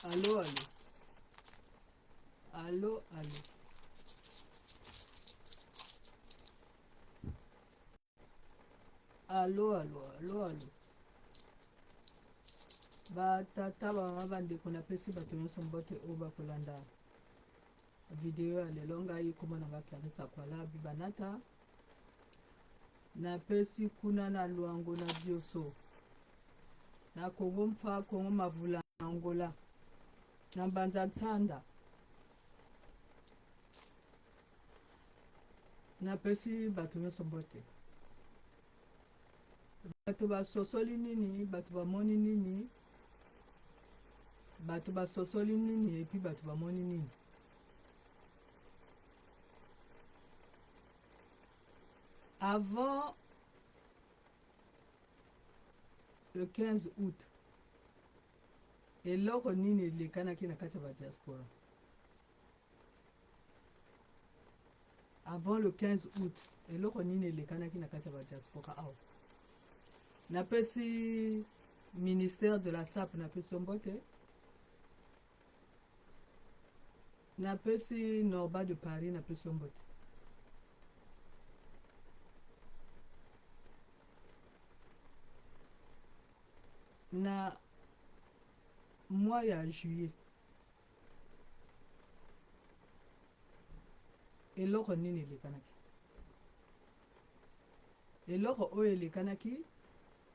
Allô, allô. Allô, allô. Allô, allô, allô, allô. Batata bamama bandeko napesi bato nyonso mbote oyo bakolanda video ya lelo ngai kombo na nga Clarisse Akwala Bibanata napesi kuna na lwango na bioso na Kongo mfa Kongo mavula na Angola na mbanza ntsanda napesi bato nyonso mbote bato basosoli nini bato bamoni nini bato basosoli nini epi bato bamoni nini avant le 15 août eloko nini elekanaki na kati ya badiaspora avant le 15 août eloko nini elekanaki na kati ya badiaspora awa napesi ministère de la SAP napesi yo mbote napesi Norba de Paris napesi yo mbote na mois ya juillet eloko nini elekanaki eloko oyo elekanaki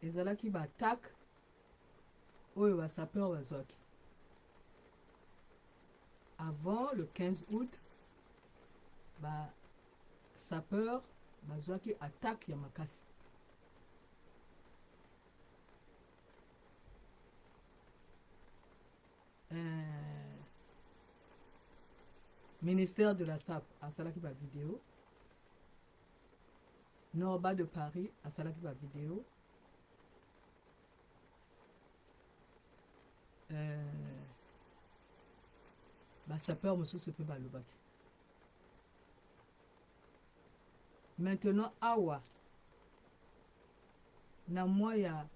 ezalaki baatake oyo basapeur bazwaki avant le 15 août basapeur bazwaki attaque ya makasi ministère de la SAP asalaki bavideo Norba de Paris asalaki bavideo basapeur mosusu mpe balobaki maintenant awa na mois ya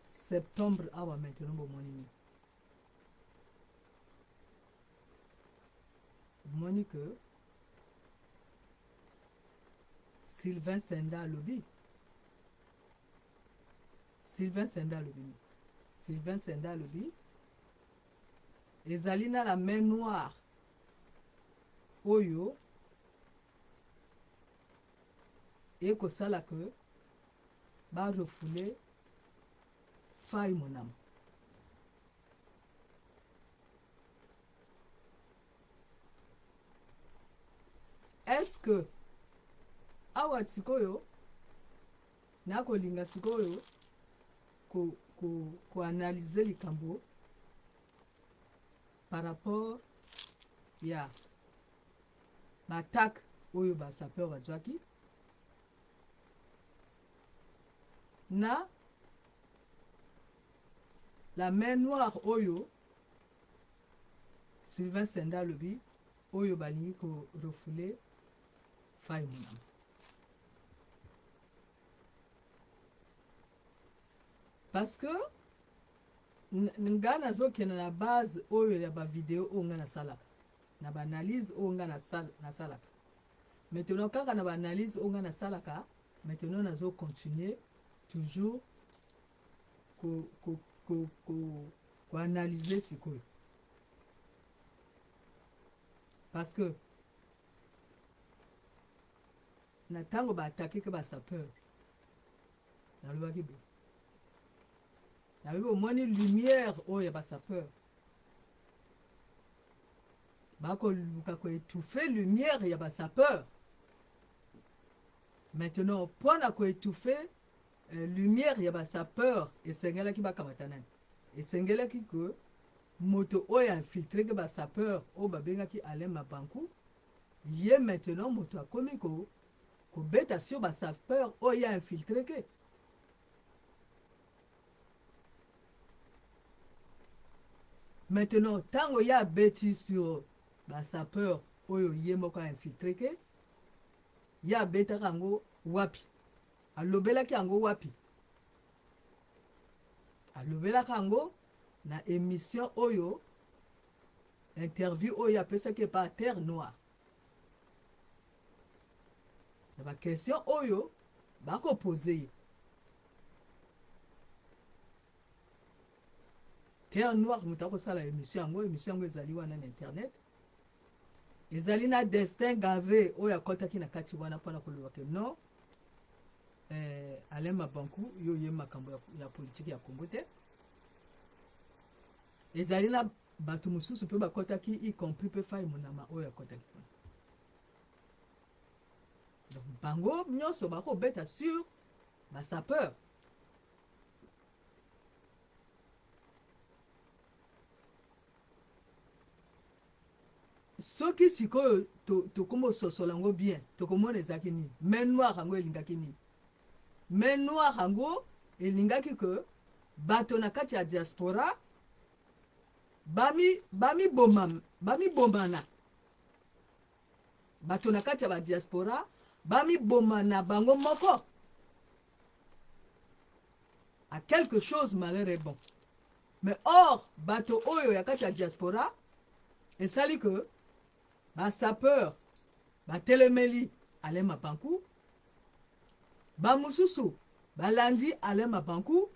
septembre awa maintenant bomoni nini bomoni que Sylvain Senda alobi Sylvain Senda alobi ezali na la main noire oyo ekosala ke barefule fai monama est-ce que awa sikoyo nakolinga sikoyo koanalyze likambo par rapport ya baatake oyo basapeur bazwaki na la main noire oyo Sylvain Senda alobi oyo balingi korefule fai monama parce que nga nazokende na base oyo ya bavideo oyo nga nasalaka na baanalyse oyo nga nasalaka maintenant kaka na baanalyse oyo nga nasalaka maintenant nazocontinue toujours koanalyse sikoyo parce que na ntango baatake ke basapeur nalobaki boye nayebi omoni lumière oyo ya basapeur bakoluka koétouffe lumière ya basapeur maintenant mpona koétouffe lumière ya basapeur esengelaki bakamata nani esengelaki ke moto oyo infiltre ke basapeur oyo babengaki Alain Mabanku ye maintenant moto akomi kobeta sur basapeur oyo ya infiltre ke maintenant ntango ye abeti sur basapeur oyo ye moko infiltre ke ye abetaka yango wapi alobelaki yango wapi alobelaka yango na émission oyo interview oyo apesaki pa Terre Noire. Na ba question oyo bakopose ye. Terre Noire moto akosala émission yango ezali wana na internet. Ezali na destin gavé oyo akotaki na kati wana mpona koloba ke non Alain Mabankou yo ye makambo ya politique ya Congo te. Ezali na bato mosusu mpe bakotaki y compris mpe Fai Monama oyo akotaki wana. Donc bango nyonso bakobeta sur basapeur. Soki sikoyo tokomo sosola yango bien tokomona ezaki nini main noire yango elingaki nini main noire yango elingaki ke bato na kati ya diaspora bami bombana bato na kati ya ba diaspora bami bomana bango moko à quelque chose malheur est bon. Mais or bato oyo ya kati ya diaspora esali que ba sapeur ba telemeli Alain Mabankou ba mususu balandi Alain Mabankou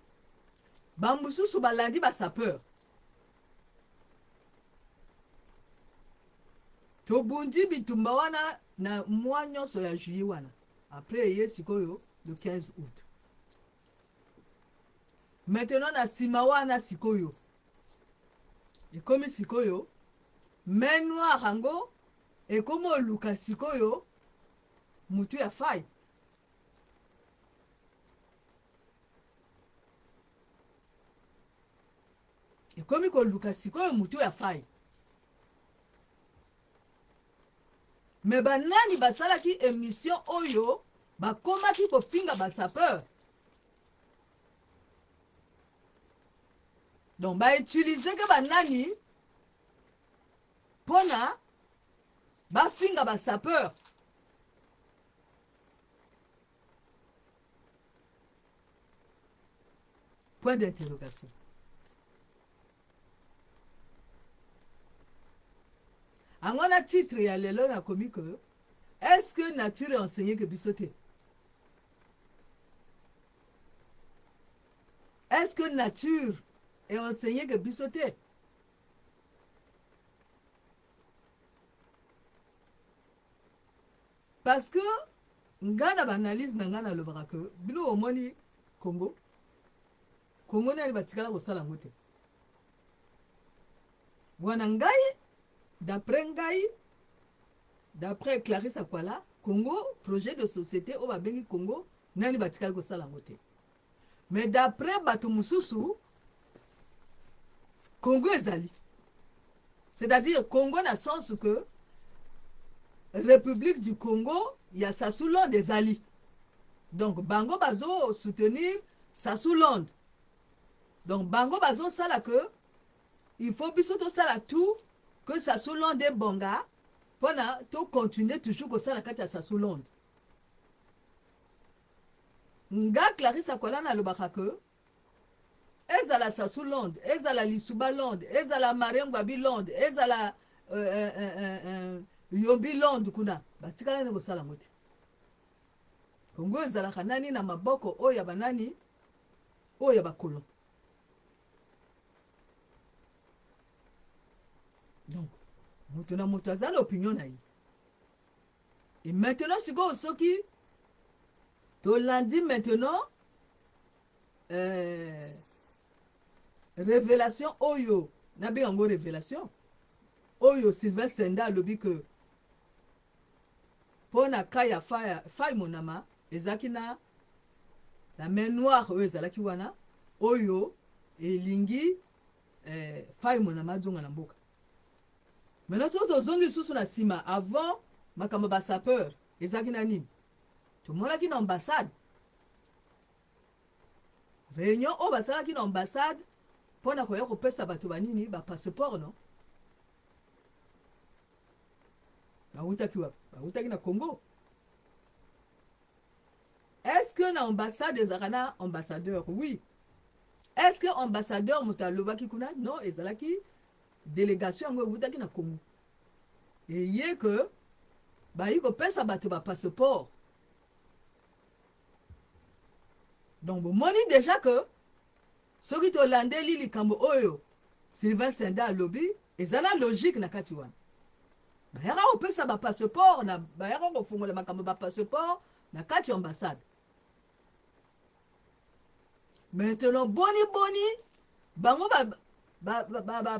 ba mususu balandi ba sapeur tobundi bitumba wana na mwa nyonso ya juillet wana après ye sikoyo le 15 août. Maintenant na sima wana sikoyo ekomi sikoyo main noire yango ekomi oluka sikoyo mutu ya Fai. Ekomi koluka sikoyo mutu ya Fai. Me banani basalaki émission oyo bakomaki kofinga basapeur. Donc ba utiliser ke banani pona bafinga basapeur. Point d'interrogation. Angona titre ya lelo na komi que est-ce que nature est enseignée que bisoté? Est-ce que nature est enseignée que bisoté? Parce que ngana banalise na ngana lobaka que bino omoni Congo nani batikala kosala ngo te. Wana ngai d'après Clarisse Akwala, Congo, projet de société au babengi Congo, nani batikali kosala ngo te. Mais d'après bato mususu, Congo ezali. C'est-à-dire Congo na sens que République du Congo, il y a Sassou Londe ezali. Donc bango bazo soutenir Sassou Londe. Donc bango bazo sala que il faut biso to sala tout que Sassou Londe est bonga pour to continuer toujours comme ça la kati ya Sassou Londe. Nga Clarisse Akwala na lobaka que ezala Sassou Londe, ezala Lisuba Londe, ezala Marengwabi Londe, ezala Yombi Londe kuna batikala ne kosala ngote. Kongo ezala kanani na maboko oya banani oya bakolo. Donc, moto na moto azala opinion na ye. Et maintenant, siko soki, to lundi maintenant, révélation oyo, na bengango révélation, oyo Sylvain Senda alobi que, pona kaya Fai Monama, ezaki na, la main noire oyo ezalaki wana, oyo, elingi, Fai Monama zonga na mboka. Maintenant, tout aux ongles sous la sima avant makambo ba sapeur ezaki na nini to mona ki na ambassade réunion o basala ki na ambassade pona ko ya ko pesa bato banini ba passeport non ba utaki na Congo. Est-ce que na ambassade ezakana ambassadeur? Oui. est-ce que ambassadeur moto alobaki kuna non ezalaki délégation yango evutaki na Congo eye ke bayi kopesa bato bapasseport. Donc bomoni déjà que soki tolandeli likambo oyo Sylvain Senda alobi ezala logique na kati wana bayaka kopesa bapasseport na bayaka kofungola makambo bapasseport na kati ya ambassade. Maintenant boni bango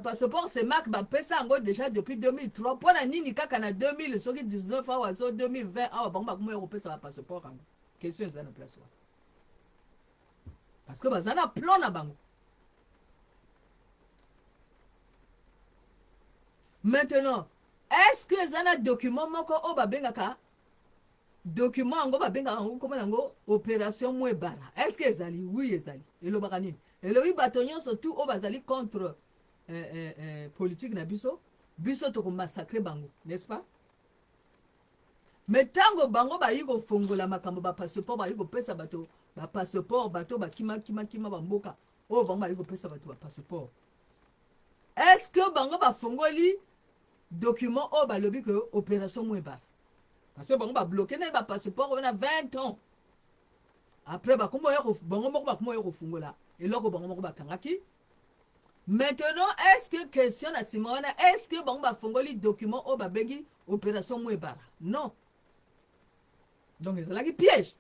passeport c'est marque bapesa yango déjà depuis 2003 mpona nini kaka na 2000 soki 19 awa so 2020 awa bango bakomoya kopesa bapasseport yango question eza na place wana parce que baza na plan na bango. Maintenant est-ce que eza na document moko oyo babengaka document yango babengaka yango kombo nango opération Mwebara? Est-ce que ezali? Oui ezali. Elobaka nini? Elobi bato nyonso tout oyo bazali contre politique na biso tokomassacre bango, n'est-ce pas? Mais tango bango bayi kofongola makambo bapasseport bayi kopesa bato bapasseport bato bakima bamboka oyo bango bayi kopesa bato bapasseport, est-ce que bango bafongoli document oyo balobi ke opération Mwebara? Parce que bango babloqué na bapasseport wana 20 ans après bango moko bakomoya kofungola eloko bango moko bakangaki. Maintenant est-ce que question na nsima wana est-ce que bango bafongoli document oyo babengi opération Mwebara? Non. Donc ezalaki piège.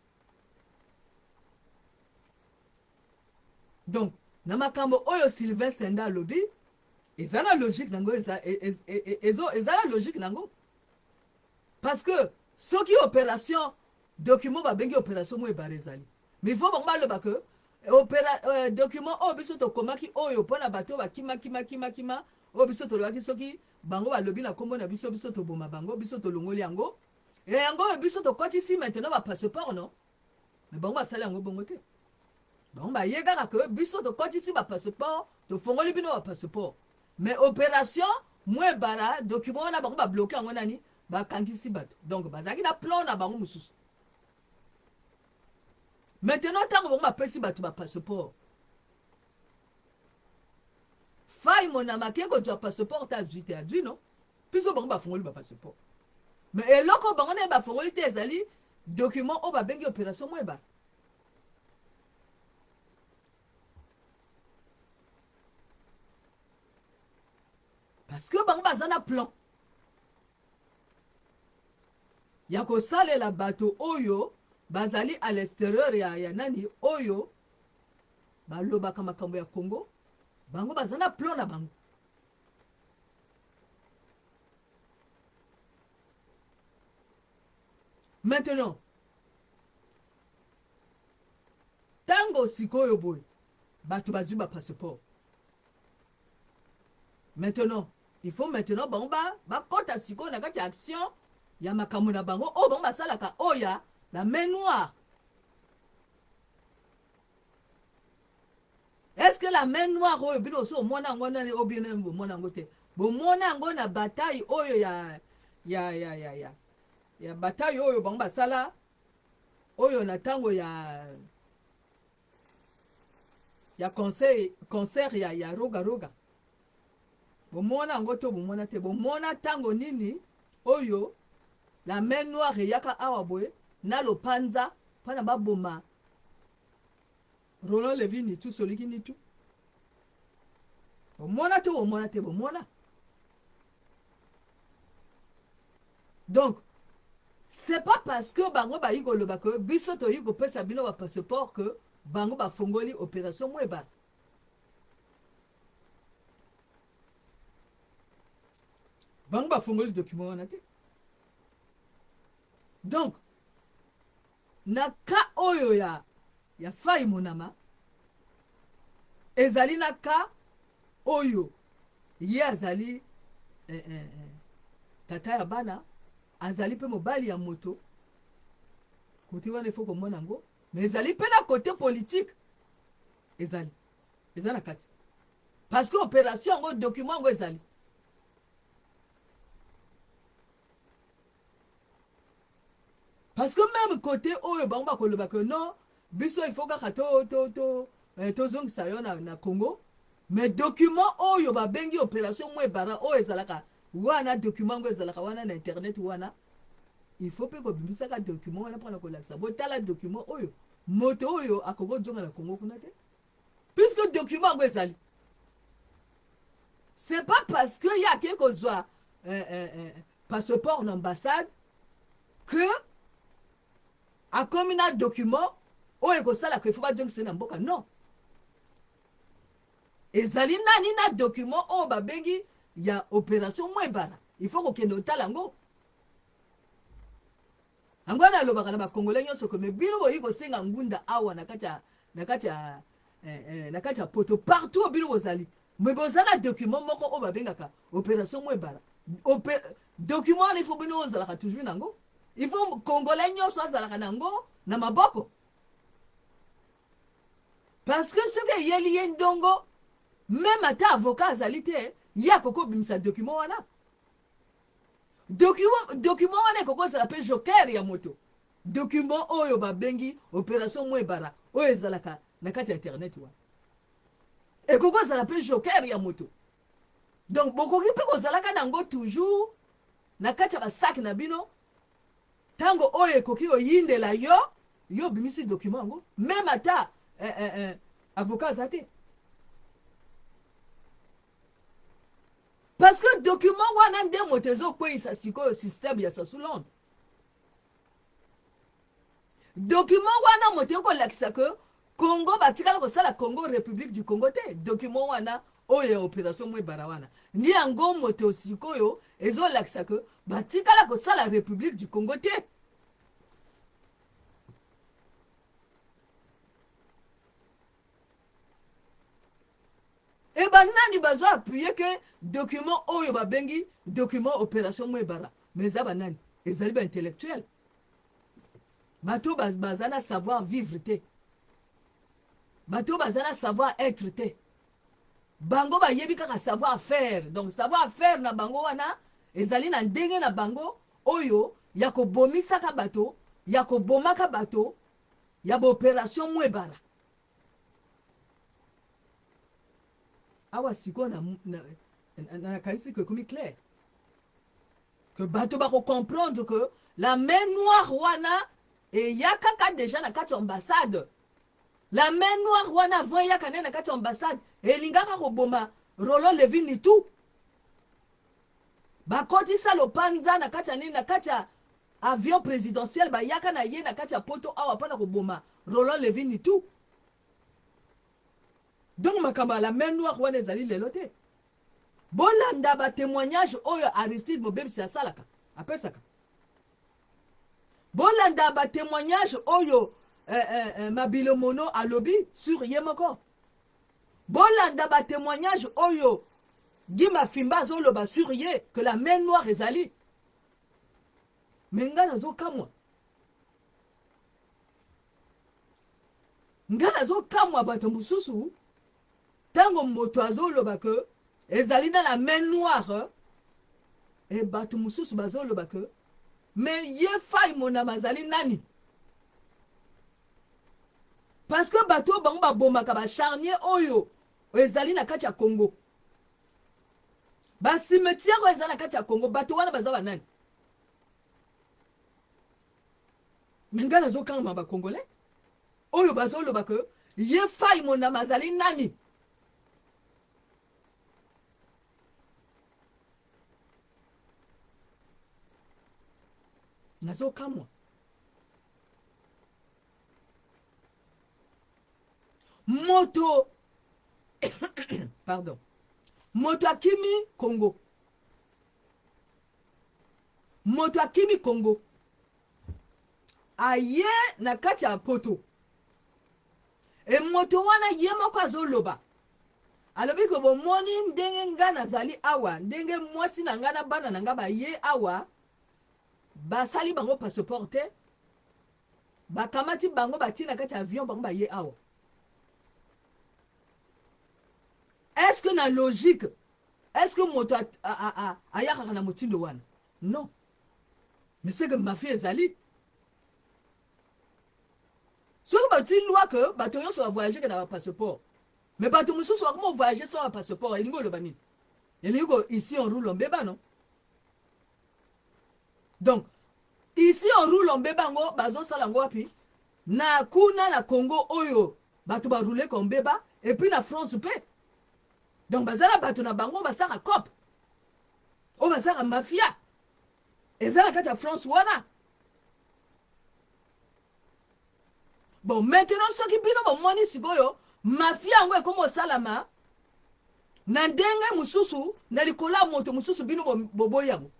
Donc na makambo oyo Sylvain Senda alobi ezala logique nango ezala logique nango parce que soki opération document babengi opération Mwebara ezali mais il faut bango baloba ke document oyo biso tokomaki oyo mpona bato bakima oyo biso tolobaki soki bango balobi na kombo na biso toboma bango biso tolongoli yango e yango oyo biso tokotisi maintenant bapasseport non mais bango basali yango bongo te. Bango baye kaka ke biso tokotisi bapasseport tofongoli bino bapasseport mais opération Mwebara document wana bango babloke yango nani bakangisi bato donc bazalaki na plan na bango mosusu. Maintenant ntango bango bapesi bato bapasseport fai monama ke kozwa passeport te azwi te azwi non biso bango bafongoli bapasseport mais eloko bango na bafongoli te ezali document oyo babengi opération Mwebara. Parce que bango baza na plan ya kosalela bato oyo bazali à l'extérieur ya nani oyo balobaka makambo ya Congo bango baza na plan na bango. Maintenant tango sikoyo boy bato bazwi bapasseport maintenant il faut maintenant bango bakota sikoyo na kati ya action ya makambo na bango oyo bango basalaka oya la main noire. Est-ce que la main noire oyo bino so mona yango nani oyo bino bomona yango te bomona yango na bataille oyo ya bataille oyo bango basala oyo na tango ya concert ya roga bomona yango to bomona te bomona tango nini oyo la main noire yaka awa boye na lopanza mpona baboma Roland Lévy Nitu soliki Nitu bomona te bomona te bomona. Donc c'est pas parce que bango bayi koloba ke biso toyi kopesa bino bapasseport que bango bafongoli opération Mwebara. Bango bafongoli document wana te. Donc na ka oyo ya fai monama ezali na ka oyo ye azali tata ya bana azali pe mobali ya moto kote wana ifo komona yango mais ezali pe na côté politique ezali na kati parce que opération yango document yango ezali. Parce que même côté oyo bango bakoloba que non biso il faut kaka tozongisa yo na Congo mais document oyo babengi opération Mwebara oyo ezalaka wana document ngo ezalaka wana na internet wana il faut pe kobimisaka document wana mpona kolakisa botala document oyo moto oyo akokozonga na Congo kuna te puisque document ngo ezali c'est pas parce que y a quelque chose passeport d'ambassade que a comme un document oyo ekosala que faut pas jongisa na mboka non ezali nani na document oyo babengi ya opération Mwebara il faut kokende otala ngo yango wana alobaka na bakongole nyonso kome bino boyi kosenga ngunda awa na kati ya poto partout bino bozali mais bozala document moko oyo babengaka opération Mwebara document wana il faut bino ozalaka toujours nango il faut congolais nyonso azalaka nango na maboko parce que soki eyeli ye ndongo même ata avocat azali te ye akokobimisa document wana document wana ekokozala mpe joker ya moto document oyo babengi opération Mwebara oyo ezalaka na kati ya internet wana ekokozala mpe joker ya moto donc bokoki mpe kozalaka nango toujours na kati ya basaki na bino ntango oyo ekoki oyindela yo obimisi document yango même ata avocat aza te parce que document wana nde moto ezokweyisa sikoyo système ya Sasulonde document wana moto ekolakisa ke Congo batikala kosala Congo République du Congo te document wana oyo ya opération Mwebara wana ndi yango moto sikoyo ezolakisa ke batikala kosala République du Congo te et banani bazo appuyer que document oyo babengi document opération Mwebara mais eza banani ezali ba intellectuel bato bazana savoir vivre te bato bazana savoir être te bango bayebi kaka savoir faire donc savoir faire na bango wana ezali na ndenge na bango oyo ya kobomisaka bato ya kobomaka bato ya ba opération Mwebara awa siko na kanisi que comme clair que bato bako comprendre que la main noire wana et yakaka déjà na kati ambassade la main noire wana voya yakane na kati ambassade elingaka koboma Roland Levin tout bakoti sa lopanza na kati nini na kati avion présidentiel ba yaka na ye na kati ya poto awa pana koboma Roland Levin tout donc makambo la main noire wana ezali lelo te bolanda ba témoignage oyo Aristide Mobebisi asalaka apesaka bolanda ba témoignage oyo Mabilo Mono alobi sur ye moko bolanda ba témoignage oyo Gima Fimba zoloba sur ye que la main noire ezali menga nazo kamwa bato mususu tango moto azoloba que ezali dans la main noire et bato mususu bazoloba que mais ye fay mona mazali nani parce que bato bango babomaka ba charnier oyo ezali na kati ya Congo ba cimetière oyo ezali na kati ya Congo bato wana baza banani menga nazokanga ba congolais oyo bazoloba que ye fay mona mazali nani nazokamwa moto pardon moto akimi Congo aye na kati ya poto e moto wana ye moko azoloba alobi ko bomoni ndenge nga nazali awa ndenge mwasi na nga na bana na nga baye awa basali bango passeport te bakamati bango batina kati avion bango baye awa est-ce que na logique est-ce que moto ayaka na motindo wana non mais c'est que ma fille ezali soki batie loi que bato nyonso bavoyage na bapasseport mais bato mosusu bakoma voyage sans bapasseport elingi oloba nini elingi ko ici on roule mbeba non donc ici on roule mbeba yango bazosala yango wapi na kuna na Congo oyo bato baroule ko mbeba et puis na France mpe donc bazala bato na bango basaka cop oyo basaka mafia eza na kati ya France wana. Bon, maintenant soki bino bomoni sikoyo mafia yango ekoma osalama na ndenge mosusu na likolo ya moto mosusu bino boboyi yango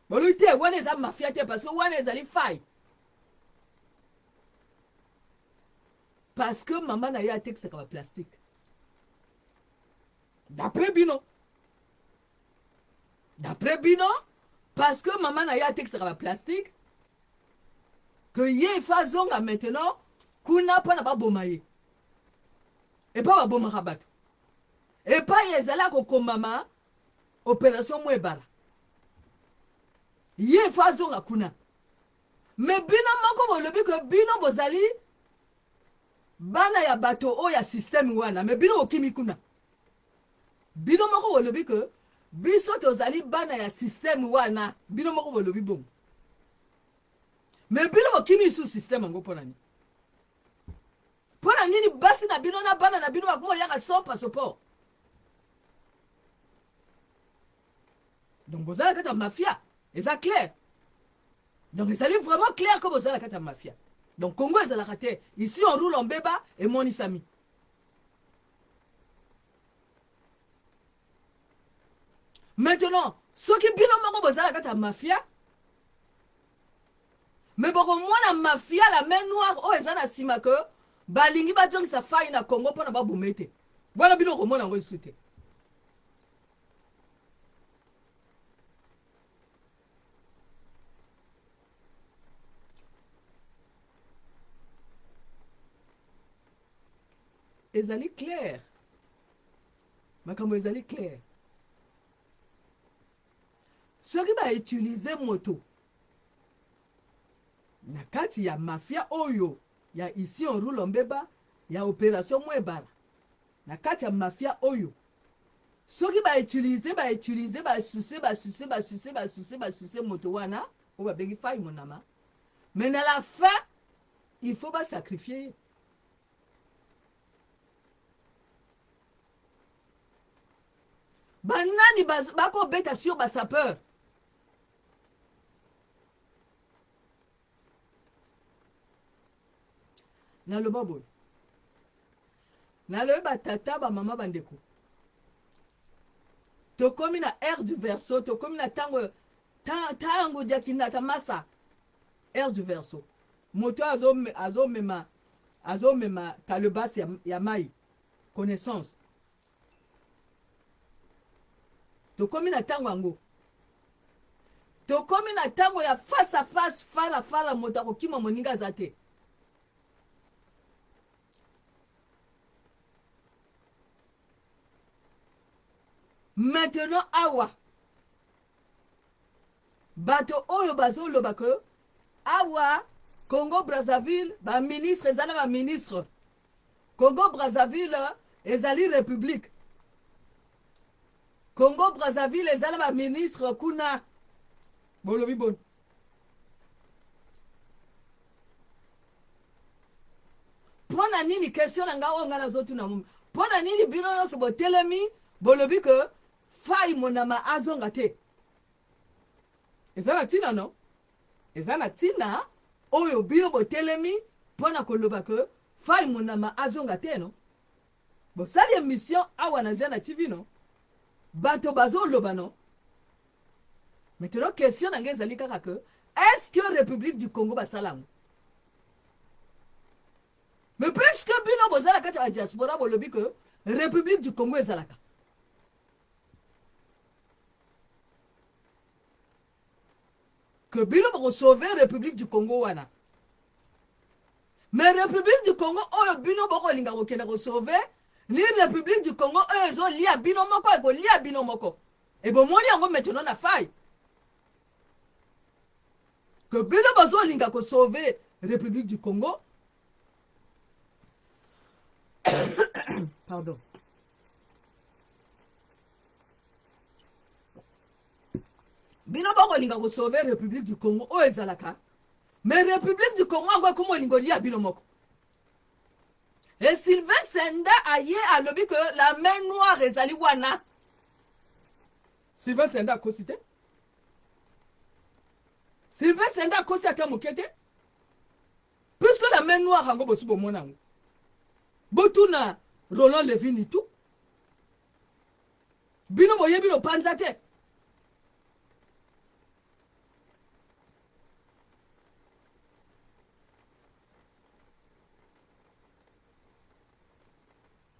bolobi te wana eza mafia te parce que wana ezali fai parce que mama na ye atekisaka baplastique d'après bino parce que mama na ye atekisaka baplastique que ye fa zonga maintenant kuna mpo na baboma ye epa babomaka bato epai ezala kokomama opération mo ebala ye fa zonga kuna me bino moko bolobi ke bino bozali bana ya bato oyo ya système wana me bino okimi kuna bino moko bolobi ke biso tozali bana ya système wana bino moko bolobi bongo me bino bokimi isu système yango mpo nani mpona nini basi na bino na bana na bino bakoma yaka sans passeport donc bozala kati ya mafia eza clair donc ezali vraiment clair que bozala kati ya mafia donc Congo ezalaka te ici on roule mbeba emonisami maintenant soki bino moko bozala kati ya mafia mais bokomona mafia la main noire oyo eza na nsima ke balingi bazongisa fai na Congo mpona baboma ete bwana bino komona yango lisu te ezali clair makambo ezali clair soki bautilize moto na kati ya mafia oyo ya ici on roule mbeba ya opération mwebala na kati ya mafia oyo soki bautilize basuse moto wana oyo babengi fai monama mais na la fin il faut basacrifier banani bakobeta sur basapeur naloba boye nalobi batata bamama bandeko tokomi na ère du verso tokomi na ntango diakinata masa ère du verso moto azomema kalebasi ya mai connaissance tokomi na ntango yango tokomi na ntango ya face à face fala moto akokima moninga aza te maintenant awa bato oyo bazoloba ke awa Congo Brazzaville baministre eza na baministre Congo Brazzaville ezali république Congo Brazzaville eza na baministre kuna bolobi bon mpona nini question na nga oyo nga nazotuna momi mpona nini bino nyonso botelemi bolobi ke fai monama azonga te eza na ntina no eza na ntina oyo bino botelemi mpona koloba ke fai monama azonga te no bosali émission awa na Zena TV no bato bazoloba no maintenant question na nga ezali kaka ke est-ce que République du Congo basalango mais puisque bino bozala kati ya diaspora bolobi ke République du Congo ezalaka que bino bokosauve République du Congo wana mais République du Congo oyo bino bokolinga kokenda kosauve ni République du Congo oyo ezolia bino moko ekolia bino moko ebomoni yango maintenant na fai que bino bozolinga kosauve République du Congo Pardon. Bino bongo linga ko sauver République du Congo o ezalaka. Mais République du Congo ngwa komo lingo lia bino moko. Et Sylvain Senda aye alobi que la main noire ezali wana. Sylvain Senda kosite. Sylvain Senda kosi ata mokete. Puisque la main noire ango bosu bomona ngo. Botuna Roland Levin tout. Bino boye bino panza te.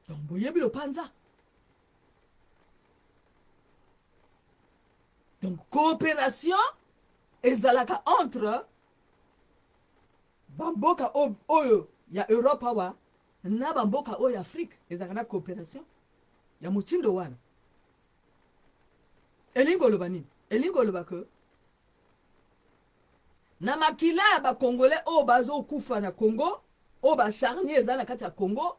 Donc boye bino panza. Donc coopération ezalaka entre bamboka oyo ya Europe awa na bamboka oyo Afrique ezalaka na coopération ya mutindo wana. Elingo loba nini? Elingo loba que na makila ya ba Congolais oyo bazo kufa na Congo oyo ba charnier eza na kati ya Congo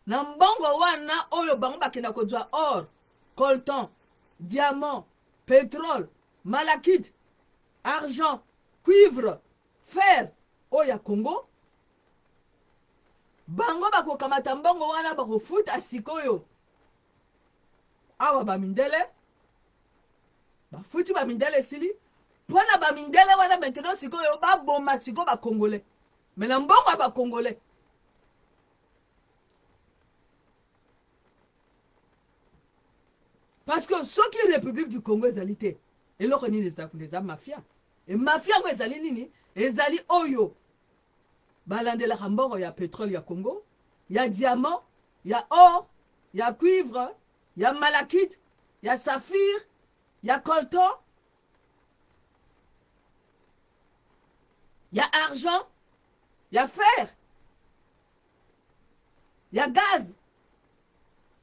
na mbongo wana oyo bango bakenda kozwa or, coltan, diamant, pétrole, malachite, argent, cuivre, fer oya Congo bango bakokamata mbongo wana bakofuta sikoyo awa bamindele bafuti bamindele sili mpona bamindele wana maintenant sikoyo baboma siko bakongolais mais na mbongo ya bakongolais parce que soki République du Congo ezali te eloko nini eza mafia et mafia ngo ezali nini ezali oyo balandelaka mbongo ya pétrole ya Congo ya diamant ya or ya cuivre ya malachite ya saphir ya coltan ya argent ya fer ya gaz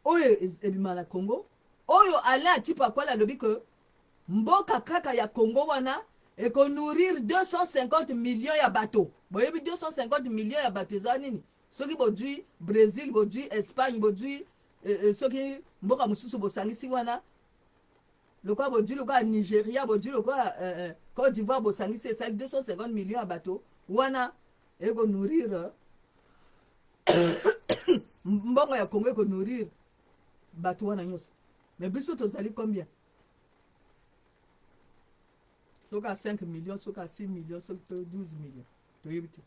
oyo ebima na Congo oyo ale atipa kwala alobi que mboka kaka ya Congo wana eko nourrir 250 millions ya bateau. Boyebi 250 millions ya bateau eza nini? Soki bodui Brésil, bodui Espagne, bodui soki mboka mususu bosangisi wana lokwa bodui lokwa Nigeria, bodui lokwa Côte d'Ivoire bosangisi esa 250 millions ya bateau wana eko nourrir mbongo ya Congo eko nourrir bateau wana nyonso. Mais biso tozali combien? Soka 5 millions, soka 6 millions, soka 12 millions. Toyebite.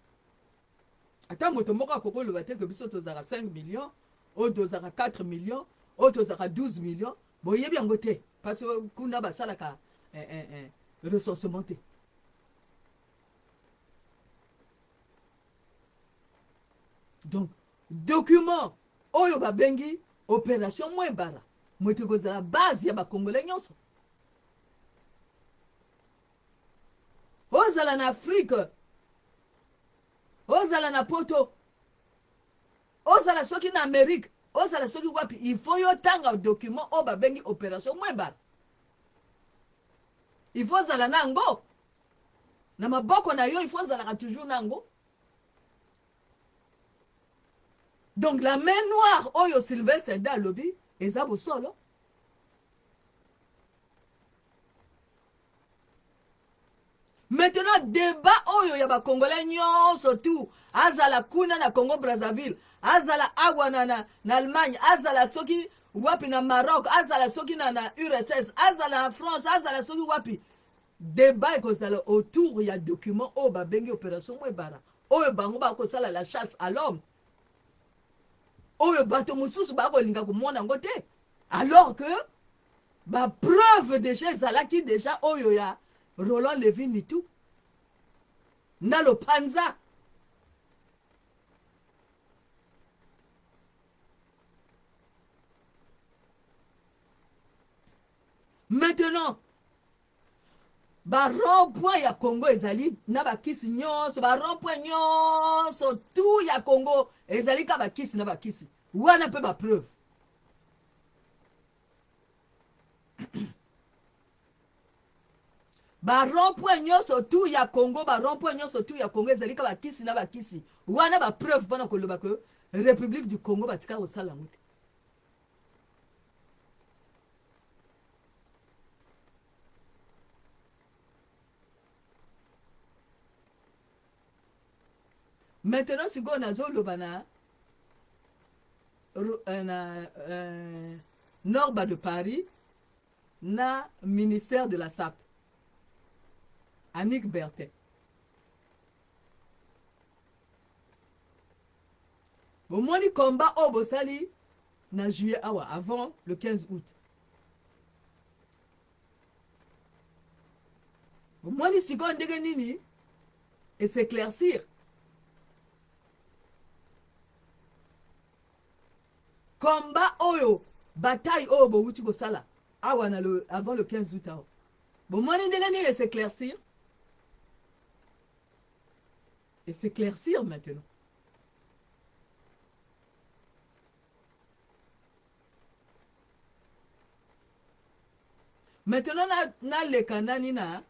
Ata moto moko akoko loba te que biso tozaka 5 millions, o tozaka 4 millions, o tozaka 12 millions. Boyebi yango te parce que kuna basalaka recensement te. Donc document oyo babengi opération Mwembara. Moto kozala base ya ba Congolais nyonso. Ozala na Afrique, ozala na poto, ozala soki na Amérique, ozala soki wapi, il faut yo tanga document o babengi opération Mwembara. Il faut zala nango. Na maboko na yo il faut zala toujours nango. Donc la main noire oyo Sylvain Senda lobby eza bosolo. Maintenant débat oyo ya ba Congolais nyonso tout azala kuna na Congo Brazzaville azala awa na Allemagne azala soki wapi na Maroc azala soki na URSS azala na France azala soki wapi débat ekozala autour ya document oyo babengi opération Mwembara oyo bango bakosala la chasse à l'homme oyo bato mosusu bakolinga komona ngo te alors que ba preuve déjà ezalaki déjà oyo ya Roland Levin et tout. Na lo panza. Maintenant, ba rond-point ya Congo ezali na ba kisi nyonso, ba rond-point nyonso tout ya Congo ezali ka ba kisi na ba kisi. Wana pe ba preuve. Ba rond-point nyonso tout ya Congo, ba rond-point nyonso tout ya Congo ezalika ba kisi na ba kisi. Wana ba preuve pana koloba que république du congo batika kosala yango te. Maintenant sikoyo nazoloba na Norba de Paris na ministère de la SAP Annick Bertin. Bomoni combat au bosali na juillet awa avant le 15 août. Bomoni sikoyo ndenge nini et s'éclaircir. Combat oyo bataille oyo bowuti kosala awa na avant le 15 août awa bomoni ndenge nini s'éclaircir et s'éclaircir maintenant. Maintenant na leka nani na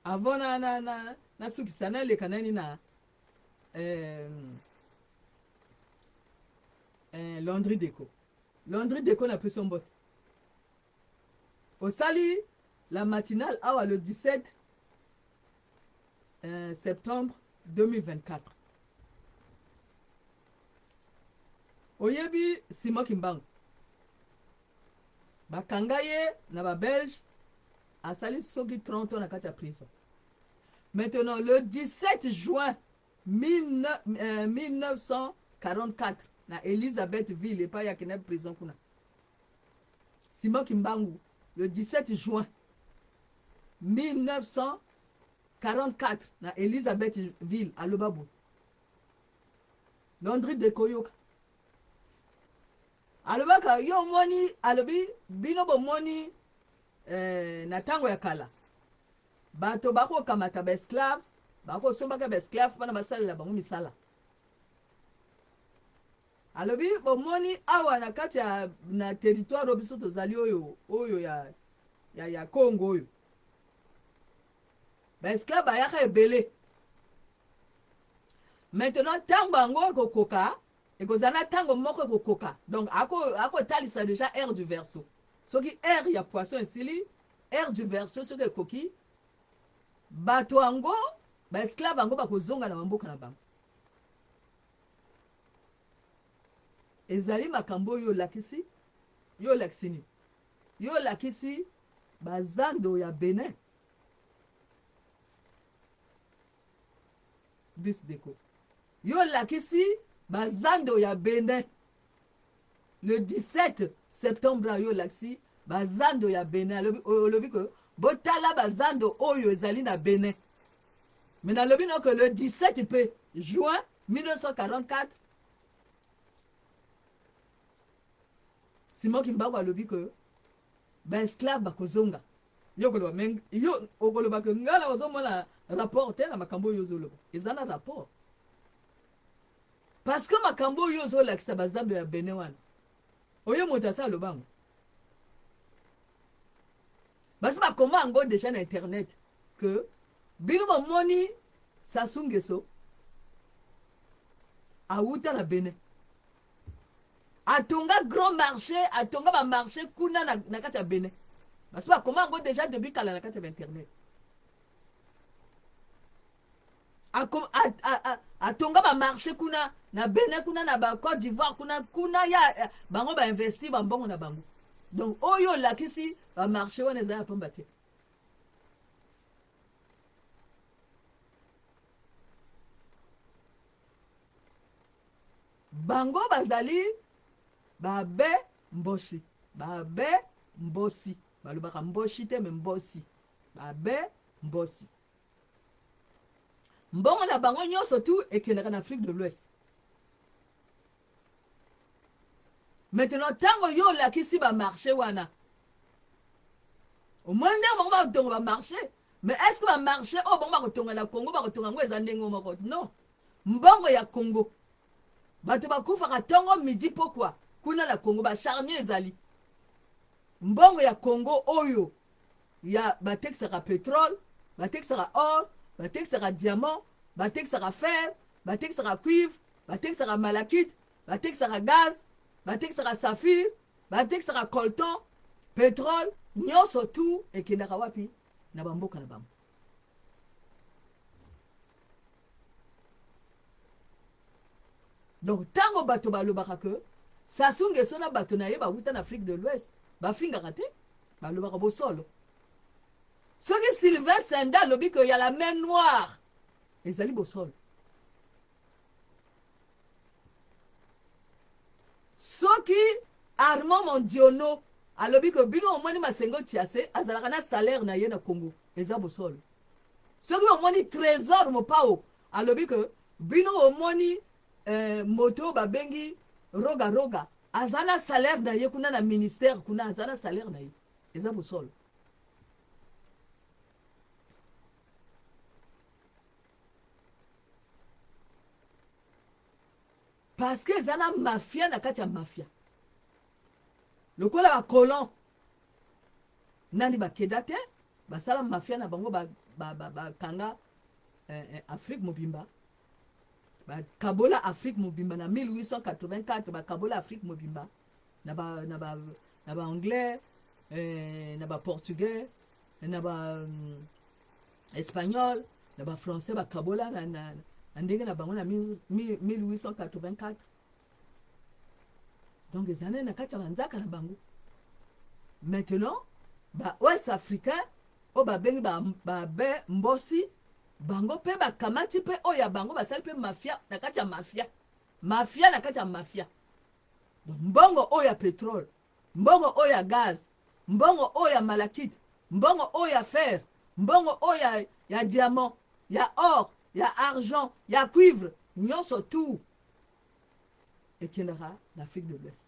avant na sukisa na leka nani na Landry Déco. Landry Déco n'a plus son bot. Au sali, la matinale awa le 17 septembre 2024. Oyebi Simon Kimbangu. Bakanga ye na ba Belge a sali soki 30 ans na kati ya prison. Maintenant le 17 juin 1944 na Elisabethville et pas ya kena prison kuna. Simon Kimbangu le 17 juin 1944 na Elisabethville à Lobabu. Landry Déco yoka. Alobaka yo moni alobi bino bo moni na tango ya kala. Bato bako kamata ba esclave, bako sombaka ba esclave bana basalela bango misala. Alobi bomoni awa na kati ya na territoire biso tozali oyo ya Congo oyo. Ba esclave bayaka ebele. Maintenant tango bango kokoka ekozana tango moko kokoka. Donc ako talisa déjà air du verso. Soki air ya poisson esili, air du verso soki ekoki bato ango ba esclave ango bakozonga na mboka na bango. Ezali makambo yo lakisi bazando ya Benin bis Déco yo lakisi bazando ya Benin le 17 septembre yo lakisi bazando ya Benin olobi ko botala bazando oyo ezali na Benin mais na lobi no que le 17 juin 1944 Simon Kimbangu alobi que ba esclave bakozonga yo koloba meng yo okoloba que ngala ozomona rapport te na makambo yo zoloba ezana rapport parce que makambo yo zolakisa bazando ya Benin wana oyo moto asa alobango basi bakoma yango déjà na internet que bino bomoni Sassou Nguesso awuta na Benin atonga grand marché atonga ba marché kuna na kati ya Benin basi bakoma yango déjà depuis kala na kati ya internet atonga ba marché kuna na Benin kuna na ba Côte d'Ivoire kuna ya bango ba investir ba mbongo na bango. Donc oyo lakisi ba marché wana za pamba te. Bango bazali babe mboshi balobaka mboshi te me mbosi babe mbosi mbongo na bango nyonso tu ekendaka na Afrique de l'Ouest. Maintenant tango yo lakisi ba marché wana au moins ndenge bango bakotonga ba marché mais est-ce que ba marché oyo bango bakotonga na Congo bakotonga ngo eza ndenge moko non mbongo ya Congo bato bakufaka ntongo midi pokwa kuna na Congo bacharnier ezali mbongo ya Congo oyo ya batekisaka pétrole batekisaka or batekisaka diamant batekisaka fer batekisaka cuivre batekisaka malachite batekisaka gaz, batekisaka saphir, batekisaka colton, pétrole, nyonso tu ekendaka wapi na bamboka na bango. Donc tango bato balobaka ke Sassou Nguesso na bato na ye bawuta na Afrique de l'Ouest bafingaka te balobaka bosolo. Soki Sylvain Senda alobi ke ya la main noire ezali bosolo. Soki Armand Mondiono alobi ke bino omoni Masengo Tiase azalaka na salaire na ye na Congo eza bosolo. Soki omoni Trésor Mopao alobi ke bino omoni moto babengi roga roga azana salaire na ye kuna na ministère kuna azana salaire na ye eza bosolo. Parce que zana mafia na kati ya mafia lokola bakolon nani bakeda te basala mafia na bango bakanga Afrique mobimba bakabola Afrique mobimba na 1884 bakabola Afrique mobimba na ba anglais na ba portugais na ba espagnol na ba français bakabola na ndenge na bango na 1884. Donc les années na kati ya banzaka na bango. Maintenant ba ouest africain o ba bengi ba be mbosi bango pe ba kamati pe oya bango basali pe mafia na kati ya mafia na kati ya mafia. Donc mbongo oya pétrole, mbongo oya gaz, mbongo oya malachite, mbongo oya fer, mbongo oya ya diamant, ya or, ya argent, ya cuivre, nyonso tout ekendaka na Afrique de l'Ouest.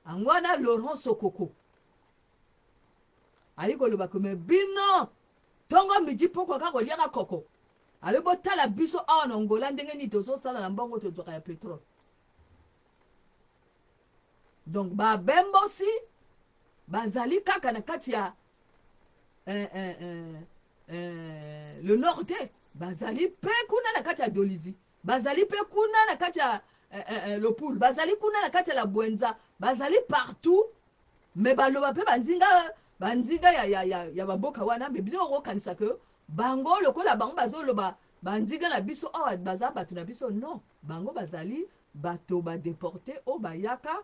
Angwana Laurent Sokoko ayi koloba kome bino tongo midi poko kaka koliaka koko ali botala biso awa na Angola ndenge nini tozosala na mbongo tozwaka ya pétrole. Donc babembosi bazali kaka na kati ya le nord te bazali pe kuna na kati ya Dolizi, bazali pe kuna na kati ya Lopul, bazali kuna na kati ya la Bwenza, bazali partout. Mais baloba pe banzinga ya baboka wana me bino okanisa ke bango lokola bango bazoloba banzinga na biso awa baza bato na biso non, bango bazali bato ba déporté o bayaka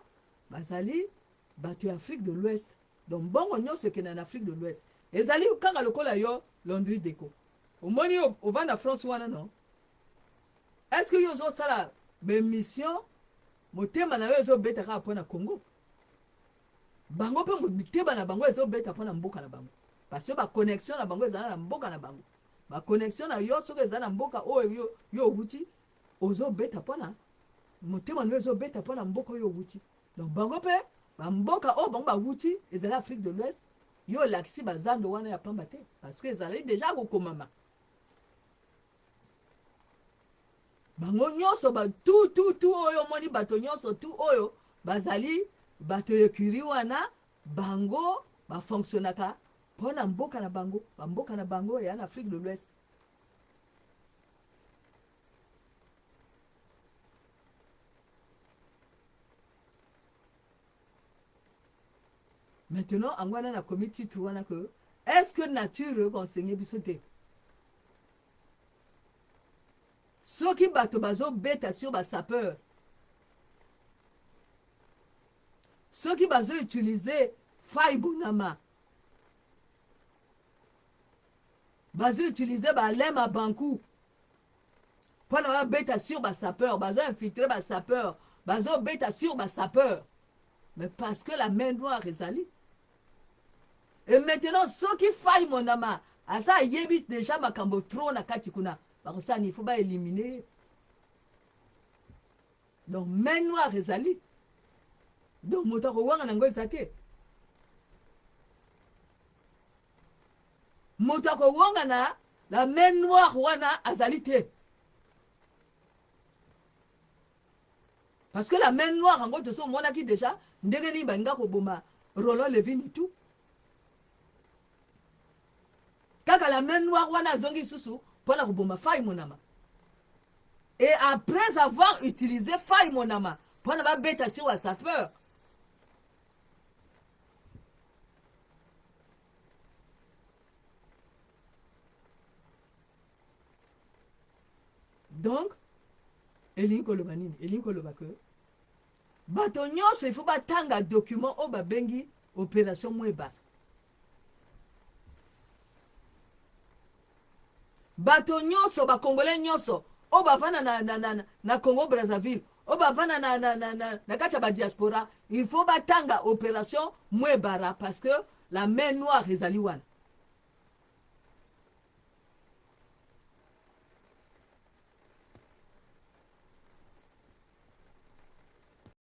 bazali bato ya Afrique de l'Ouest. Donc bongo nyonso ekena na Afrique de l'Ouest ezali kaka lokola yo Landry Deco omoni ova na France wana non. Est-ce que yo ozosala bemission motema na yo ezobeta kaka mpo na Congo bango pe motema na bango ezobeta mpo na mboka na bango parce que baconnexion na bango ezala na mboka na bango baconnexion na yo soki ezala na mboka oyo yo owuti ozobeta mpo na motema na yo ezobeta mpo na mboka oyo owuti. Donc bango pe bamboka oyo bango bawuti ezala Afrique de l'Ouest yo lakisi bazando wana ya pamba te parce que ezalaki déjà kokomama bango nyonso tu oyo moni bato nyonso tu oyo bazali bato ekiri wana bango bafonctionnaka mpo na mboka na bango bamboka na bango ya na Afrique de l'Ouest. Maintenant angwana na komi titre wana que est-ce que nature conseiller biso te soki bato bazobeta sur basapeur soki bazoutilize fai bonama bazoutilize balema banku mpona babeta sur basapeur bazoinfiltre basapeur bazobeta sur basapeur mais parce que la main noire ezali. Et maintenant soki fai monama asa yebi déjà makambo trop na kati kuna bakosani il faut ba éliminer. Donc main noire ezali donc moto akowanga nango eza te moto akowanga na la main noire wana azali te parce que la main noire yango tozomonaki déjà ndenge nini balinga koboma Roland Levin tout kaka la main noire wana azongi susu mpona koboma fai monama Et après avoir utilisé faille monama, pour ne pas bêter sur sa peur. Donc, elinko lobanini, elinko lobake. Bato nyonso il faut batanga document o babengi opération Mweba. Bato nyonso ba congolais nyonso o bavana na Congo Brazzaville, o bavana na kati ya ba diaspora, il faut batanga opération Mwebara parce que la main noire ezali wana.